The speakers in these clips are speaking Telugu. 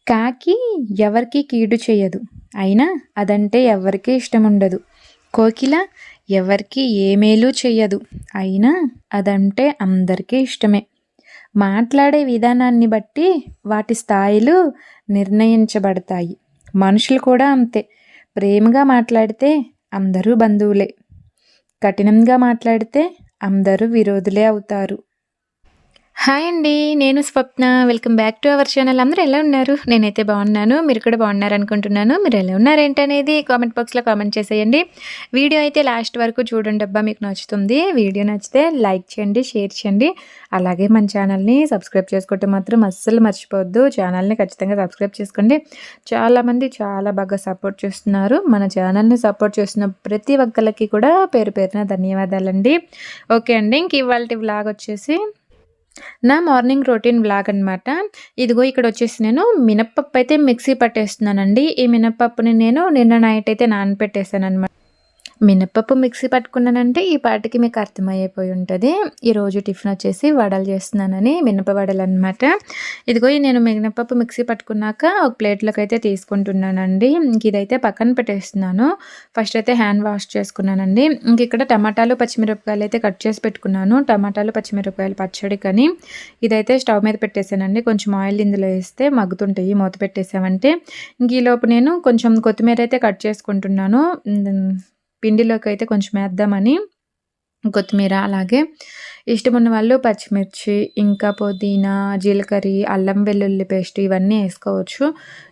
కాకి ఎవరికీ కీడు చేయదు. అయినా అదంటే ఎవ్వరికీ ఇష్టముండదు. కోకిల ఎవరికీ ఏ మేలు చెయ్యదు. అయినా అదంటే అందరికీ ఇష్టమే. మాట్లాడే విధానాన్ని బట్టి వాటి స్థాయిలు నిర్ణయించబడతాయి. మనుషులు కూడా అంతే. ప్రేమగా మాట్లాడితే అందరూ బంధువులే. కఠినంగా మాట్లాడితే అందరూ విరోధులే అవుతారు. హాయ్ అండి. నేను Swapna. Welcome back to our channel. అందరూ ఎలా ఉన్నారు? నేనైతే బాగున్నాను. మీరు కూడా బాగున్నారనుకుంటున్నాను. మీరు ఎలా ఉన్నారేంటనేది కామెంట్ బాక్స్‌లో కామెంట్ చేసేయండి. వీడియో అయితే లాస్ట్ వరకు చూడండబ్బా, మీకు నచ్చుతుంది. వీడియో నచ్చితే లైక్ చేయండి, షేర్ చేయండి. అలాగే మన ఛానల్‌ని సబ్స్క్రైబ్ చేసుకోవటం మాత్రం అస్సలు మర్చిపోవద్దు. ఛానల్‌ని ఖచ్చితంగా సబ్స్క్రైబ్ చేసుకోండి. చాలామంది చాలా బాగా సపోర్ట్ చేస్తున్నారు. మన ఛానల్‌ని సపోర్ట్ చేస్తున్న ప్రతి ఒక్కళ్ళకి కూడా పేరు పేరున ధన్యవాదాలండి. ఓకే అండి. ఇంక ఇవాల్టి వ్లాగ్ వచ్చేసి నా మార్నింగ్ రొటీన్ వ్లాగ్ అనమాట. ఇదిగో ఇక్కడొచ్చేసి నేను మినపప్పు అయితే మిక్సీ పట్టేస్తున్నానండి. ఈ మినపప్పుని నేను నిన్న నైట్ అయితే నానబెట్టేసాననమాట. మినపప్పు మిక్సీ పట్టుకున్నానంటే ఈ పాటికి మీకు అర్థమైపోయి ఉంటుంది. ఈరోజు టిఫిన్ వచ్చేసి వడలు చేస్తున్నానని, మినప వడలు అనమాట. ఇదిగో నేను మినపప్పు మిక్సీ పట్టుకున్నాక ఒక ప్లేట్లోకి అయితే తీసుకుంటున్నానండి. ఇంక ఇదైతే పక్కన పెట్టేస్తున్నాను. ఫస్ట్ అయితే హ్యాండ్ వాష్ చేసుకున్నానండి. ఇంక ఇక్కడ టమాటాలు పచ్చిమిరపకాయలు అయితే కట్ చేసి పెట్టుకున్నాను. టమాటాలు పచ్చిమిరపకాయలు పచ్చడి కానీ ఇదైతే స్టవ్ మీద పెట్టేసానండి. కొంచెం ఆయిల్ ఇందులో వేస్తే మగ్గుతుంటాయి. మూత పెట్టేసామంటే ఇంక ఈలోపు నేను కొంచెం కొత్తిమీర అయితే కట్ చేసుకుంటున్నాను. పిండిలోకి అయితే కొంచెం వేద్దామని కొత్తిమీర, అలాగే ఇష్టమున్న వాళ్ళు పచ్చిమిర్చి, ఇంకా పుదీనా, జీలకర్ర, అల్లం వెల్లుల్లి పేస్ట్ ఇవన్నీ వేసుకోవచ్చు.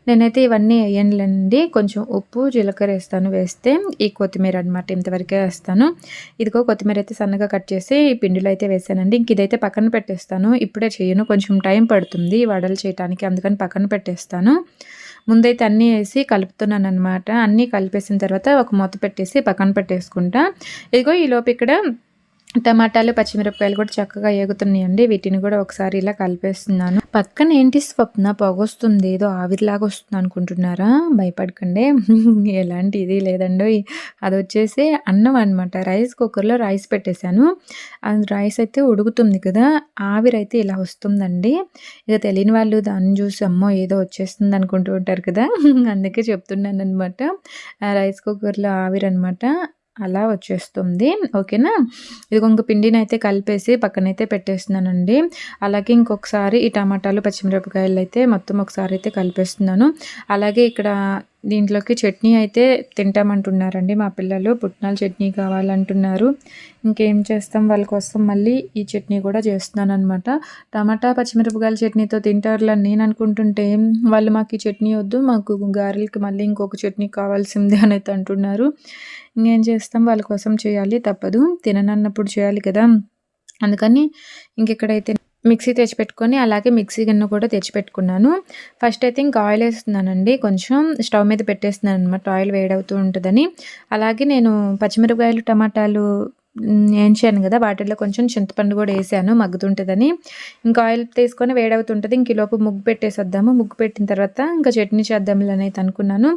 నేనైతే ఇవన్నీ వేయనులేండి. కొంచెం ఉప్పు, జీలకర్ర వేస్తే ఈ కొత్తిమీర అనమాట ఇంతవరకే వేస్తాను. ఇదిగో కొత్తిమీర అయితే సన్నగా కట్ చేసి ఈ పిండిలో అయితే వేసానండి. ఇంక ఇదైతే పక్కన పెట్టేస్తాను. ఇప్పుడే చేయను, కొంచెం టైం పడుతుంది వడలు చేయడానికి, అందుకని పక్కన పెట్టేస్తాను. ముందైతే అన్నీ వేసి కలుపుతున్నాను అనమాట. అన్నీ కలిపేసిన తర్వాత ఒక మూత పెట్టేసి పక్కన పెట్టేసుకుంటా. ఇదిగో ఈలోపు ఇక్కడ టమాటాలు పచ్చిమిరపకాయలు కూడా చక్కగా ఏగుతున్నాయండి. వీటిని కూడా ఒకసారి ఇలా కలిపేస్తున్నాను. పక్కన ఏంటి స్వప్న పొగొస్తుంది, ఏదో ఆవిరిలాగా వస్తుంది అనుకుంటున్నారా? భయపడకండి. ఎలాంటి ఇది లేదండి. అది వచ్చేసి అన్నం అనమాట. రైస్ కుక్కర్లో రైస్ పెట్టేశాను. అది రైస్ అయితే ఉడుకుతుంది కదా, ఆవిరైతే ఇలా వస్తుందండి. ఇక తెలియని వాళ్ళు దాన్ని చూసి అమ్మో ఏదో వచ్చేస్తుంది అనుకుంటూ ఉంటారు కదా, అందుకే చెప్తున్నాను అనమాట. రైస్ కుక్కర్లో ఆవిరి అనమాట, అలా వచ్చేస్తుంది. ఓకేనా. ఇంక పిండిని అయితే కలిపేసి పక్కనైతే పెట్టేస్తున్నానండి. అలాగే ఇంకొకసారి ఈ టమాటాలు పచ్చిమిరపకాయలు అయితే మొత్తం ఒకసారి అయితే కలిపేస్తున్నాను. అలాగే ఇక్కడ దీంట్లోకి చట్నీ అయితే తింటామంటున్నారండి మా పిల్లలు. పుట్నాల చట్నీ కావాలంటున్నారు. ఇంకేం చేస్తాం, వాళ్ళ కోసం మళ్ళీ ఈ చట్నీ కూడా చేస్తున్నాను అనమాట. టమాటా పచ్చిమిరపకాయల చట్నీతో తింటారులని నేను అనుకుంటుంటే వాళ్ళు మాకు ఈ చట్నీ వద్దు, మాకు గారెలకి మళ్ళీ ఇంకొక చట్నీ కావాల్సిందే అని అయితే అంటున్నారు. ఇంకేం చేస్తాం, వాళ్ళ కోసం చేయాలి, తప్పదు, తిననన్నప్పుడు చేయాలి కదా. అందుకని ఇంకెక్కడైతే మిక్సీ తెచ్చిపెట్టుకొని అలాగే మిక్సీ గిన్నె కూడా తెచ్చిపెట్టుకున్నాను. ఫస్ట్ అయితే ఇంకా ఆయిల్ వేస్తున్నానండి. కొంచెం స్టవ్ మీద పెట్టేస్తున్నాను అనమాట, ఆయిల్ వేడవుతూ ఉంటుందని. అలాగే నేను పచ్చిమిరపకాయలు టమాటాలు వేయించాను కదా, వాటిల్లో కొంచెం చింతపండు కూడా వేసాను మగ్గుతుంటుందని. ఇంకా ఆయిల్ తీసుకొని వేడవుతుంటుంది. ఇంక ఈలోపు ముగ్గు పెట్టేసేద్దాము. ముగ్గు పెట్టిన తర్వాత ఇంకా చట్నీ చేద్దాంలని అయితే అనుకున్నాను.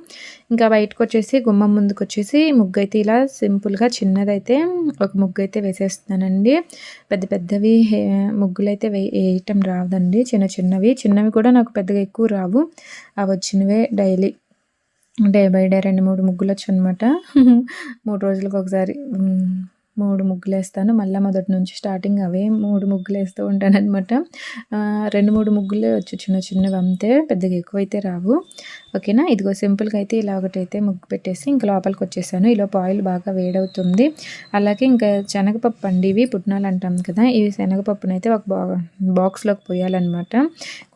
ఇంకా బయటకు వచ్చేసి గుమ్మం ముందుకు వచ్చేసి ముగ్గు అయితే ఇలా సింపుల్గా చిన్నదైతే ఒక ముగ్గు అయితే వేసేస్తున్నానండి. పెద్ద పెద్దవి ముగ్గులు అయితే వేయటం రాదండి. చిన్నవి కూడా నాకు పెద్దగా ఎక్కువ రావు. అవి వచ్చినవే డైలీ డే బై డే 2-3 ముగ్గులు వచ్చు అనమాట. 3 రోజులకు ఒకసారి 3 ముగ్గులు వేస్తాను. మళ్ళీ మొదటి నుంచి స్టార్టింగ్ అవే 3 ముగ్గులు వేస్తూ ఉంటానన్నమాట. 2-3 ముగ్గులే వచ్చు, చిన్నవి అంతే, పెద్దగా ఎక్కువైతే రావు. ఓకేనా. ఇదిగో సింపుల్గా అయితే ఇలా ఒకటైతే ముగ్గు పెట్టేసి ఇంకా లోపలికి వచ్చేసాను. ఈలోపు ఆయిల్ బాగా వేడవుతుంది. అలాగే ఇంకా శనగపప్పు అండి, ఇవి పుట్నాలు అంటాం కదా, ఇవి శనగపప్పునైతే ఒక బాక్స్లోకి పోయాలన్నమాట.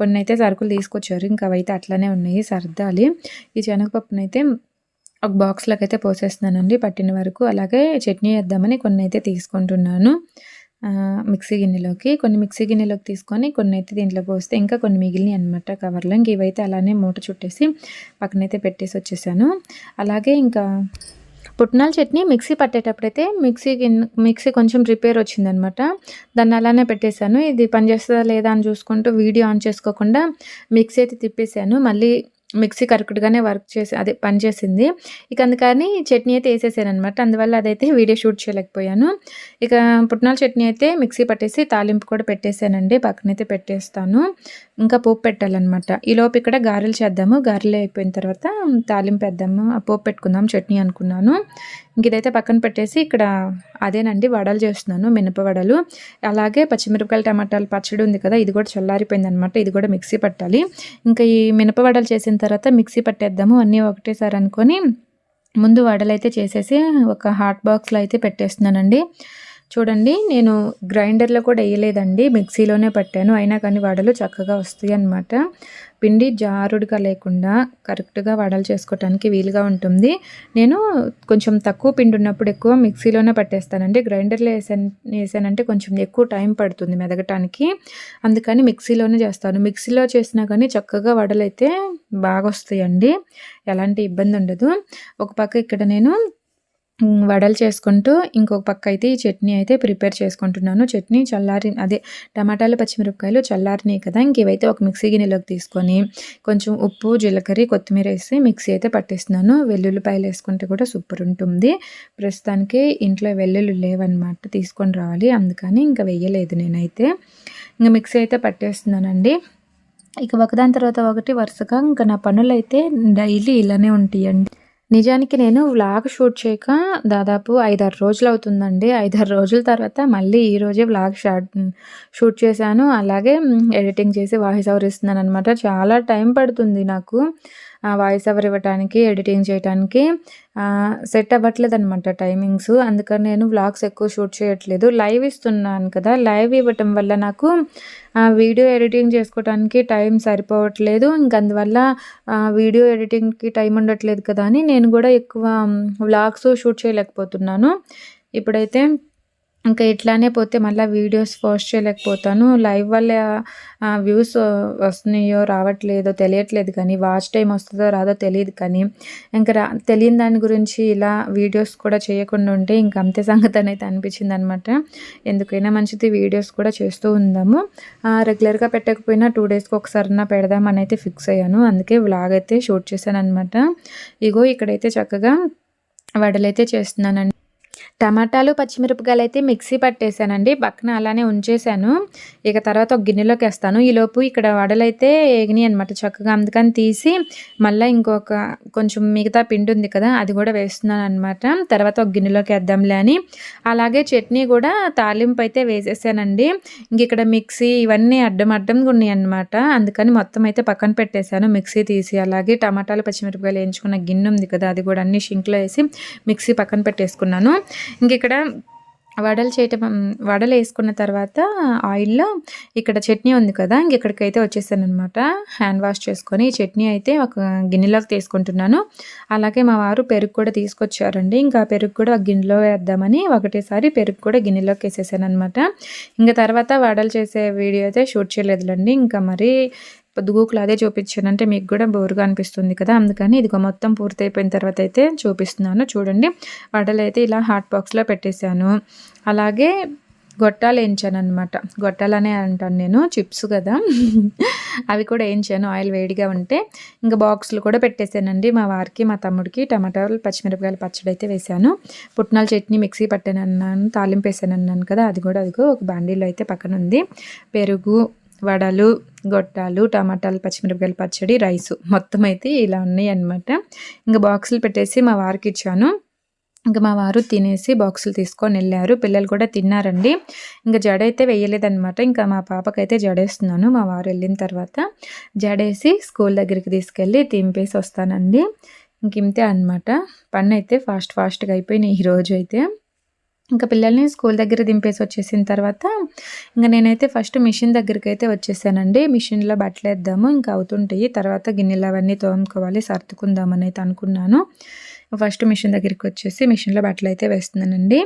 కొన్ని అయితే సరుకులు తీసుకొచ్చారు, ఇంకా అవైతే అట్లనే ఉన్నాయి, సర్దాలి. ఈ శనగపప్పునైతే ఒక బాక్స్లోకి అయితే పోసేస్తున్నానండి పట్టిన వరకు. అలాగే చట్నీ వేద్దామని కొన్ని అయితే తీసుకుంటున్నాను మిక్సీ గిన్నెలోకి తీసుకొని కొన్ని అయితే దీంట్లో పోస్తే ఇంకా కొన్ని మిగిలినాయి అనమాట కవర్లో. ఇంక ఇవైతే అలానే మూట చుట్టేసి పక్కనైతే పెట్టేసి వచ్చేసాను. అలాగే ఇంకా పుట్నాల చట్నీ మిక్సీ పట్టేటప్పుడైతే మిక్సీ కొంచెం రిపేర్ వచ్చిందనమాట. దాన్ని అలానే పెట్టేశాను. ఇది పనిచేస్తుందా లేదా అని చూసుకుంటూ వీడియో ఆన్ చేసుకోకుండా మిక్సీ అయితే తిప్పేశాను. మళ్ళీ మిక్సీ కరెక్ట్‌గానే వర్క్ చేసి అదే పనిచేసింది. ఇక అందుకని చట్నీ అయితే ఏసేసాననమాట. అందువల్ల అదైతే వీడియో షూట్ చేయలేకపోయాను. ఇక పుట్నాల చట్నీ అయితే మిక్సీ పట్టేసి తాలింపు కూడా పెట్టేసానండి. పక్కనైతే పెట్టేస్తాను. ఇంకా పోపు పెట్టాలనమాట. ఈలోపు ఇక్కడ గారెలు చేద్దాము. గారెలు అయిపోయిన తర్వాత తాలింపేద్దాము. పోపు పెట్టుకుందాం చట్నీ అనుకున్నాను. ఇంక ఇదైతే పక్కన పెట్టేసి ఇక్కడ అదేనండి వడలు చేస్తున్నాను. మినప వడలు. అలాగే పచ్చిమిరపకాయలు, టమాటాలు పచ్చడి ఉంది కదా! ఇది కూడా చల్లారిపోయిందనమాట. ఇది కూడా మిక్సీ పట్టాలి. ఇంకా ఈ మినప వడలు చేసిన తర్వాత మిక్సీ పట్టేద్దాము అన్నీ ఒకటేసారి అనుకోని ముందు వడలైతే చేసేసి ఒక హాట్ బాక్స్‌లో అయితే పెట్టేస్తున్నానండి. చూడండి నేను గ్రైండర్‌లో కూడా ఎయలేదండి. మిక్సీలోనే పట్టాను. అయినా కానీ వడలు చక్కగా వస్తాయన్నమాట. పిండి జారుడుగా లేకుండా కరెక్ట్‌గా వడలు చేసుకోవటానికి వీలుగా ఉంటుంది. నేను కొంచెం తక్కువ పిండి ఉన్నప్పుడు ఎక్కువ మిక్సీలోనే పట్టేస్తానండి. గ్రైండర్‌లో ఏసానంటే కొంచెం ఎక్కువ టైం పడుతుంది మెదగటానికి. అందుకని మిక్సీలోనే చేస్తాను. మిక్సీలో చేసినా కానీ చక్కగా వడలైతే బాగొస్తాయండి. ఎలాంటి ఇబ్బంది ఉండదు. ఒక పక్క ఇక్కడ నేను వడలు చేసుకుంటూ ఇంకొక పక్క అయితే ఈ చట్నీ అయితే ప్రిపేర్ చేసుకుంటున్నాను. చట్నీ అదే టమాటాలు, పచ్చిమిరపకాయలు చల్లారినాయి కదా! ఇంక ఇవైతే ఒక మిక్సీ గిన్నెలోకి తీసుకొని కొంచెం ఉప్పు, జీలకర్ర, కొత్తిమీర వేసి మిక్సీ అయితే పట్టేస్తున్నాను. వెల్లుల్లిపాయలు వేసుకుంటే కూడా సూపర్ ఉంటుంది. ప్రస్తుతానికి ఇంట్లో వెల్లుల్లి లేవన్నమాట. తీసుకొని రావాలి. అందుకని ఇంకా వెయ్యలేదు నేనైతే. ఇంక మిక్సీ అయితే పట్టేస్తున్నానండి. ఇక ఒకదాని తర్వాత ఒకటి వరుసగా ఇంకా నా పనులైతే డైలీ ఇలానే ఉంటాయండి. నిజానికి నేను వ్లాగ్ షూట్ చేయక దాదాపు 5, 6 రోజులవుతుందండి. 5, 6 రోజుల తర్వాత మళ్ళీ ఈరోజే వ్లాగ్ షూట్ చేశాను. అలాగే ఎడిటింగ్ చేసి వాయిస్ ఓవర్ ఇస్తున్నాననమాట. చాలా టైం పడుతుంది నాకు వాయిస్ ఓవర్ ఇవ్వటానికి, ఎడిటింగ్ చేయటానికి సెట్ అవ్వట్లేదనమాట టైమింగ్స్. అందుకని నేను వ్లాగ్స్ ఎక్కువ షూట్ చేయట్లేదు. లైవ్ ఇస్తున్నాను కదా! లైవ్ ఇవ్వటం వల్ల నాకు వీడియో ఎడిటింగ్ చేసుకోవటానికి టైం సరిపోవట్లేదు. ఇంక అందువల్ల వీడియో ఎడిటింగ్‌కి టైం ఉండట్లేదు కదా అని నేను కూడా ఎక్కువ వ్లాగ్స్ షూట్ చేయలేకపోతున్నాను. ఇప్పుడైతే ఇంకా ఇట్లానే పోతే మళ్ళీ వీడియోస్ పోస్ట్ చేయలేకపోతాను. లైవ్ వల్ల వ్యూస్ వస్తున్నాయో రావట్లేదో తెలియట్లేదు కానీ వాచ్ టైం వస్తుందో రాదో తెలియదు కానీ ఇంకా తెలియని దాని గురించి ఇలా వీడియోస్ కూడా చేయకుండా ఉంటే ఇంక అంతే సంగతి అయితే అనిపించింది అనమాట. ఎందుకైనా మంచిది వీడియోస్ కూడా చేస్తూ ఉందాము. రెగ్యులర్గా పెట్టకపోయినా 2 డేస్కి ఒకసారైనా పెడదామని అయితే ఫిక్స్ అయ్యాను. అందుకే వ్లాగ్ అయితే షూట్ చేశాను అనమాట. ఇగో ఇక్కడైతే చక్కగా వడలైతే చేస్తున్నానండి. టమాటాలు, పచ్చిమిరపకాయలు అయితే మిక్సీ పట్టేసానండి. పక్కన అలానే ఉంచేసాను. ఇక తర్వాత ఒక గిన్నెలోకి వేస్తాను. ఈలోపు ఇక్కడ వడలైతే ఏగినాయి అనమాట చక్కగా. అందుకని తీసి మళ్ళీ ఇంకొక కొంచెం మిగతా పిండి ఉంది కదా! అది కూడా వేస్తున్నాను అనమాట. తర్వాత ఒక గిన్నెలోకి వేద్దాంలే అని. అలాగే చట్నీ కూడా తాలింపు అయితే వేసేసానండి. ఇంక ఇక్కడ మిక్సీ ఇవన్నీ అడ్డంగా ఉన్నాయి అనమాట. అందుకని మొత్తం అయితే పక్కన పెట్టేశాను మిక్సీ తీసి. అలాగే టమాటాలు, పచ్చిమిరపకాయలు వేయించుకున్న గిన్నె ఉంది కదా! అది కూడా అన్ని షింక్లో వేసి మిక్సీ పక్కన పెట్టేసుకున్నాను. ఇంక ఇక్కడ వడలు వేసుకున్న తర్వాత ఆయిల్‌లో ఇక్కడ చట్నీ ఉంది కదా! ఇక్కడికైతే వచ్చేసాననమాట. హ్యాండ్ వాష్ చేసుకొని ఈ చట్నీ అయితే ఒక గిన్నెలోకి తీసుకుంటున్నాను. అలాగే మా వారు పెరుగు కూడా తీసుకొచ్చారండి. ఇంకా పెరుగు కూడా ఒక గిన్నెలో వేద్దామని ఒకటేసారి పెరుగు కూడా గిన్నెలోకి వేసేసాననమాట. ఇంక తర్వాత వడలు చేసే వీడియో అయితే షూట్ చేయలేదులెండి. ఇంకా మరి పొద్దుగూకులు అదే చూపించానంటే మీకు కూడా బోరుగా అనిపిస్తుంది కదా! అందుకని ఇదిగో మొత్తం పూర్తయిపోయిన తర్వాత అయితే చూపిస్తున్నాను. చూడండి వడలైతే ఇలా హాట్ బాక్స్‌లో పెట్టేశాను. అలాగే గొట్టాలు వేయించాననమాట. గొట్టాలనే అంటాను నేను. చిప్స్ కదా! అవి కూడా వేయించాను ఆయిల్ వేడిగా ఉంటే. ఇంకా బాక్సులు కూడా పెట్టేశానండి. మా వారికి, మా తమ్ముడికి టమాటాలు, పచ్చిమిరపకాయల పచ్చడి అయితే వేశాను. పుట్నాల చట్నీ మిక్సీ పట్టానన్నాను, తాలింపు వేసానన్నాను కదా! అది కూడా అదిగో ఒక బాండీలో అయితే పక్కన ఉంది. పెరుగు, వడలు, గొట్టాలు, టమాటాలు, పచ్చిమిరపకాయల పచ్చడి, రైసు మొత్తం అయితే ఇలా ఉన్నాయన్నమాట. ఇంకా బాక్సులు పెట్టేసి మా వారికి ఇచ్చాను. ఇంకా మా వారు తినేసి బాక్సులు తీసుకొని వెళ్ళారు. పిల్లలు కూడా తిన్నారండి. ఇంకా జడైతే వేయలేదనమాట. ఇంకా మా పాపకైతే జడేస్తున్నాను. మా వారు వెళ్ళిన తర్వాత జడేసి స్కూల్ దగ్గరికి తీసుకెళ్ళి దింపేసి వస్తానండి. ఇంక ఇంతే అనమాట. పనైతే ఫాస్ట్‌గా అయిపోయినాయి ఈరోజు అయితే. ఇంకా పిల్లల్ని స్కూల్ దగ్గర దింపేసి వచ్చేసిన తర్వాత ఇంకా నేనైతే ఫస్ట్ మిషన్ దగ్గరికి అయితే వచ్చేసానండి. మిషన్లో బట్టలు వేద్దాము ఇంకా అవుతుంటాయి. తర్వాత గిన్నెలు అవన్నీ తోముకోవాలి, సర్దుకుందామని అయితే అనుకున్నాను. ఫస్ట్ మిషన్ దగ్గరికి వచ్చేసి మిషన్లో బట్టలు అయితే వేస్తున్నానండి.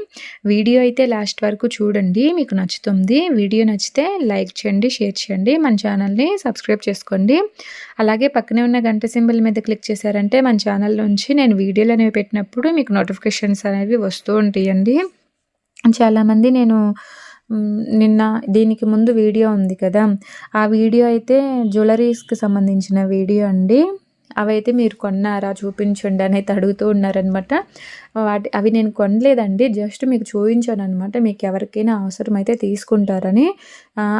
వీడియో అయితే లాస్ట్ వరకు చూడండి, మీకు నచ్చుతుంది. వీడియో నచ్చితే లైక్ చేయండి, షేర్ చేయండి, మన ఛానల్ని సబ్స్క్రైబ్ చేసుకోండి. అలాగే పక్కనే ఉన్న గంట సింబల్ మీద క్లిక్ చేశారంటే మన ఛానల్ నుంచి నేను వీడియోలు అనేవి పెట్టినప్పుడు మీకు నోటిఫికేషన్స్ అనేవి వస్తూ ఉంటాయండి. చాలామంది నేను నిన్న దీనికి ముందు వీడియో ఉంది కదా! ఆ వీడియో అయితే జ్యువెలరీస్‌కి సంబంధించిన వీడియో అండి. అవైతే మీరు కొన్నారా చూపించండి అనేది అడుగుతూ ఉన్నారనమాట. అవి నేను కొనలేదండి, జస్ట్ మీకు చూపించాను అనమాట. మీకు ఎవరికైనా అవసరమైతే తీసుకుంటారని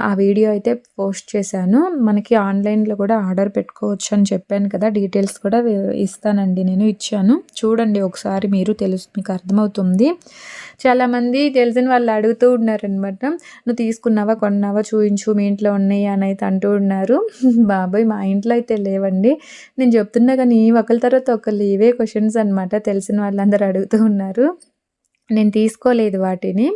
ఆ వీడియో అయితే పోస్ట్ చేశాను. మనకి ఆన్లైన్లో కూడా ఆర్డర్ పెట్టుకోవచ్చు అని చెప్పాను కదా, డీటెయిల్స్ కూడా ఇస్తానండి, నేను ఇచ్చాను. చూడండి ఒకసారి, మీరు మీకు అర్థమవుతుంది. చాలామంది తెలిసిన వాళ్ళు అడుగుతూ ఉన్నారనమాట, నువ్వు తీసుకున్నావా కొన్నావా చూయించు, మీ ఇంట్లో ఉన్నాయి అని అయితే అంటూ ఉన్నారు. బాబాయ్ మా ఇంట్లో అయితే లేవండి, నేను చెప్తున్నా కానీ ఒకరి తర్వాత ఒకళ్ళు ఇవే క్వశ్చన్స్ అనమాట. తెలిసిన వాళ్ళందరూ అడుగుతూ ఉన్నారు. నేను తీసుకోలేదు వాటిని,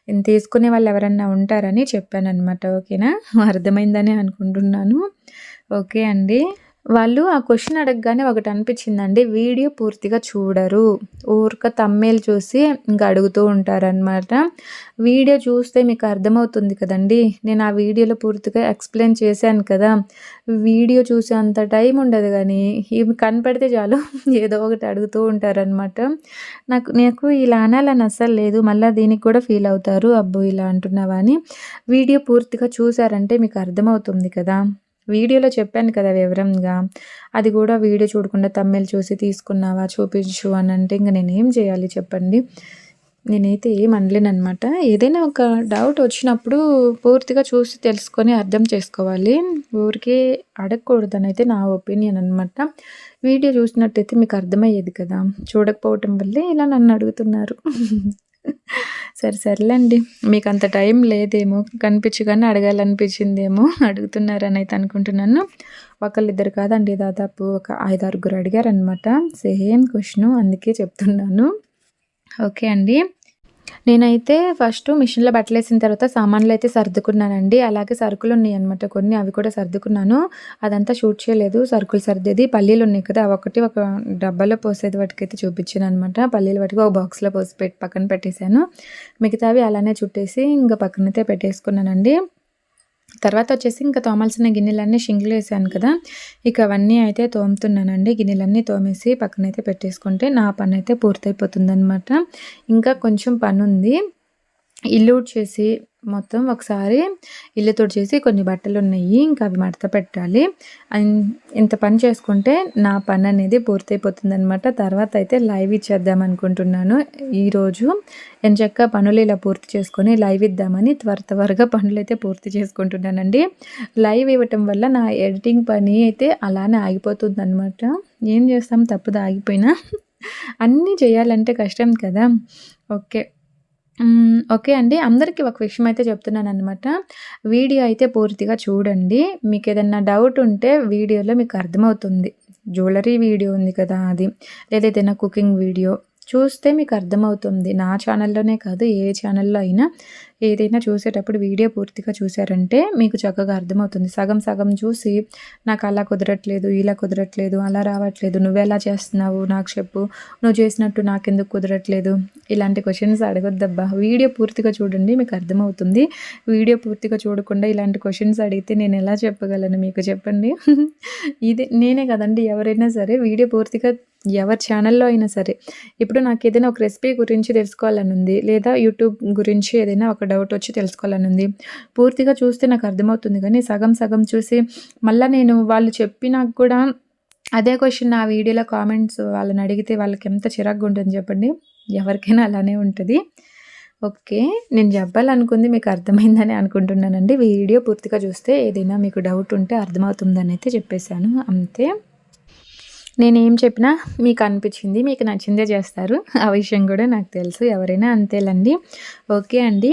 నేను తీసుకునే వాళ్ళు ఎవరన్నా ఉంటారని చెప్పానన్నమాట. ఓకేనా, అర్థమైందని అనుకుంటున్నాను. ఓకే అండి. వాళ్ళు ఆ క్వశ్చన్ అడగగానే ఒకటి అనిపించిందండి, వీడియో పూర్తిగా చూడరు, ఊరిక తమ్మేలు చూసి ఇంకా అడుగుతూ ఉంటారనమాట. వీడియో చూస్తే మీకు అర్థమవుతుంది కదండి, నేను ఆ వీడియోలో పూర్తిగా ఎక్స్ప్లెయిన్ చేశాను కదా. వీడియో చూసే అంత టైం ఉండదు, కానీ ఇవి కనపడితే చాలు ఏదో ఒకటి అడుగుతూ ఉంటారనమాట. నాకు ఇలా అనాలని అస్సలు లేదు, మళ్ళీ దీనికి కూడా ఫీల్ అవుతారు, అబ్బో ఇలా అంటున్నావా అని. వీడియో పూర్తిగా చూసారంటే మీకు అర్థమవుతుంది కదా. వీడియోలో చెప్పాను కదా వివరంగా, అది కూడా వీడియో చూడకుండా తమ్మిల్ చూసి తీసుకున్నావా చూపించు అని అంటే ఇంక నేనేం చేయాలి చెప్పండి. నేనైతే ఏం అనలేనమాట. ఏదైనా ఒక డౌట్ వచ్చినప్పుడు పూర్తిగా చూసి తెలుసుకొని అర్థం చేసుకోవాలి, ఊరికే అడగకూడదని అయితే నా ఒపీనియన్ అనమాట. వీడియో చూసినట్టయితే మీకు అర్థమయ్యేది కదా, చూడకపోవటం వల్లే ఇలా నన్ను అడుగుతున్నారు. సర్లేండి, మీకు అంత టైం లేదేమో, కనిపించగానే అడగాలనిపించిందేమో అడుగుతున్నారని అయితే అనుకుంటున్నాను. ఒకళ్ళిద్దరు కాదండి, దాదాపు ఒక 5-6 అడిగారనమాట సేమ్ క్వశ్చను, అందుకే చెప్తున్నాను. ఓకే అండి. నేనైతే ఫస్ట్ మిషన్లో బట్టలేసిన తర్వాత సామాన్లు అయితే సర్దుకున్నానండి. అలాగే సరుకులు ఉన్నాయి అనమాట కొన్ని, అవి కూడా సర్దుకున్నాను. అదంతా షూట్ చేయలేదు, సరుకులు సర్దేది. పల్లీలు ఉన్నాయి కదా, ఒక డబ్బాలో పోసేది వాటికైతే చూపించాను అనమాట. పల్లీలు వాటికి ఒక బాక్స్లో పోసి పక్కన పెట్టేశాను. మిగతావి అలానే చుట్టేసి ఇంకా పక్కనైతే పెట్టేసుకున్నానండి. తర్వాత వచ్చేసి ఇంకా తోమాల్సిన గిన్నెలన్నీ షింక్లో వేసాను కదా, ఇక అవన్నీ అయితే తోముతున్నానండి. గిన్నెలన్నీ తోమేసి పక్కనైతే పెట్టేసుకుంటే నా పని అయితే పూర్తయిపోతుందనమాట. ఇంకా కొంచెం పని ఉంది, ఇల్లు ఊడ్చేసి మొత్తం ఒకసారి ఇల్లు తుడిచేసి కొన్ని బట్టలు ఉన్నాయి, ఇంకా అవి మడత పెట్టాలి. ఇంత పని చేసుకుంటే నా పని అనేది పూర్తయిపోతుంది అనమాట. తర్వాత అయితే లైవ్ ఇచ్చేద్దాం అనుకుంటున్నాను. ఈరోజు ఎంచక్క పనులు ఇలా పూర్తి చేసుకొని లైవ్ ఇద్దామని త్వరగా పనులు అయితే పూర్తి చేసుకుంటున్నానండి. లైవ్ ఇవ్వటం వల్ల నా ఎడిటింగ్ పని అయితే అలానే ఆగిపోతుంది అనమాట. ఏం చేస్తాం, తప్పుదా ఆగిపోయినా అన్నీ చేయాలంటే కష్టం కదా. ఓకే అండి. అందరికీ ఒక విషయం అయితే చెప్తున్నాననమాట. వీడియో అయితే పూర్తిగా చూడండి. మీకేదన్నా డౌట్ ఉంటే వీడియోలో మీకు అర్థమవుతుంది. జ్యువెలరీ వీడియో ఉంది కదా అది, లేదా ఏదైనా కుకింగ్ వీడియో చూస్తే మీకు అర్థమవుతుంది. నా ఛానల్లోనే కాదు, ఏ ఛానల్లో అయినా ఏదైనా చూసేటప్పుడు వీడియో పూర్తిగా చూసారంటే మీకు చక్కగా అర్థమవుతుంది. సగం చూసి నాకు అలా కుదరట్లేదు, ఇలా కుదరట్లేదు, అలా రావట్లేదు, నువ్వెలా చేస్తున్నావు నాకు చెప్పు, నువ్వు చేసినట్టు నాకెందుకు కుదరట్లేదు, ఇలాంటి క్వశ్చన్స్ అడగొద్దబ్బా. వీడియో పూర్తిగా చూడండి, మీకు అర్థమవుతుంది. వీడియో పూర్తిగా చూడకుండా ఇలాంటి క్వశ్చన్స్ అడిగితే నేను ఎలా చెప్పగలను మీకు చెప్పండి. ఇది నేనే కదండి, ఎవరైనా సరే వీడియో పూర్తిగా ఎవరి ఛానల్లో అయినా సరే, ఇప్పుడు నాకు ఏదైనా ఒక రెసిపీ గురించి తెలుసుకోవాలని ఉంది, లేదా యూట్యూబ్ గురించి ఏదైనా ఒక డౌట్ వచ్చి తెలుసుకోవాలని ఉంది, పూర్తిగా చూస్తే నాకు అర్థమవుతుంది. కానీ సగం చూసి మళ్ళీ నేను వాళ్ళు చెప్పినాక కూడా అదే క్వశ్చన్ ఆ వీడియోలో కామెంట్స్ వాళ్ళని అడిగితే వాళ్ళకి ఎంత చిరాకుగా ఉంటుంది చెప్పండి. ఎవరికైనా అలానే ఉంటుంది. ఓకే, నేను చెప్పాలనుకుంది మీకు అర్థమైందని అనుకుంటున్నానండి. వీడియో పూర్తిగా చూస్తే ఏదైనా మీకు డౌట్ ఉంటే అర్థమవుతుందని అయితే చెప్పేశాను, అంతే. నేనేం చెప్పినా మీకు అనిపించింది, మీకు నచ్చిందే చేస్తారు, ఆ విషయం కూడా నాకు తెలుసు, ఎవరైనా అంతేలండి. ఓకే అండి,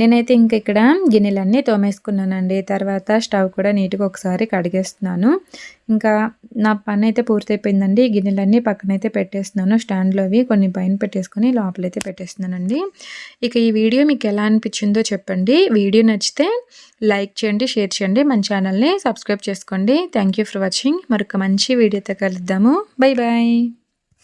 నేనైతే ఇంక ఇక్కడ గిన్నెలన్నీ తోమేసుకున్నానండి. తర్వాత స్టవ్ కూడా నీట్గా ఒకసారి కడిగేస్తున్నాను. ఇంకా నా పని అయితే పూర్తయిపోయిందండి. గిన్నెలన్నీ పక్కనైతే పెట్టేస్తున్నాను, స్టాండ్లో అవి కొన్ని పైన పెట్టేసుకొని లోపలైతే పెట్టేస్తున్నానండి. ఇక ఈ వీడియో మీకు ఎలా అనిపించిందో చెప్పండి. వీడియో నచ్చితే లైక్ చేయండి, షేర్ చేయండి, మన ఛానల్ని సబ్స్క్రైబ్ చేసుకోండి. Thank you for watching. మరొక మంచి వీడియోతో కలుద్దాము. Bye bye.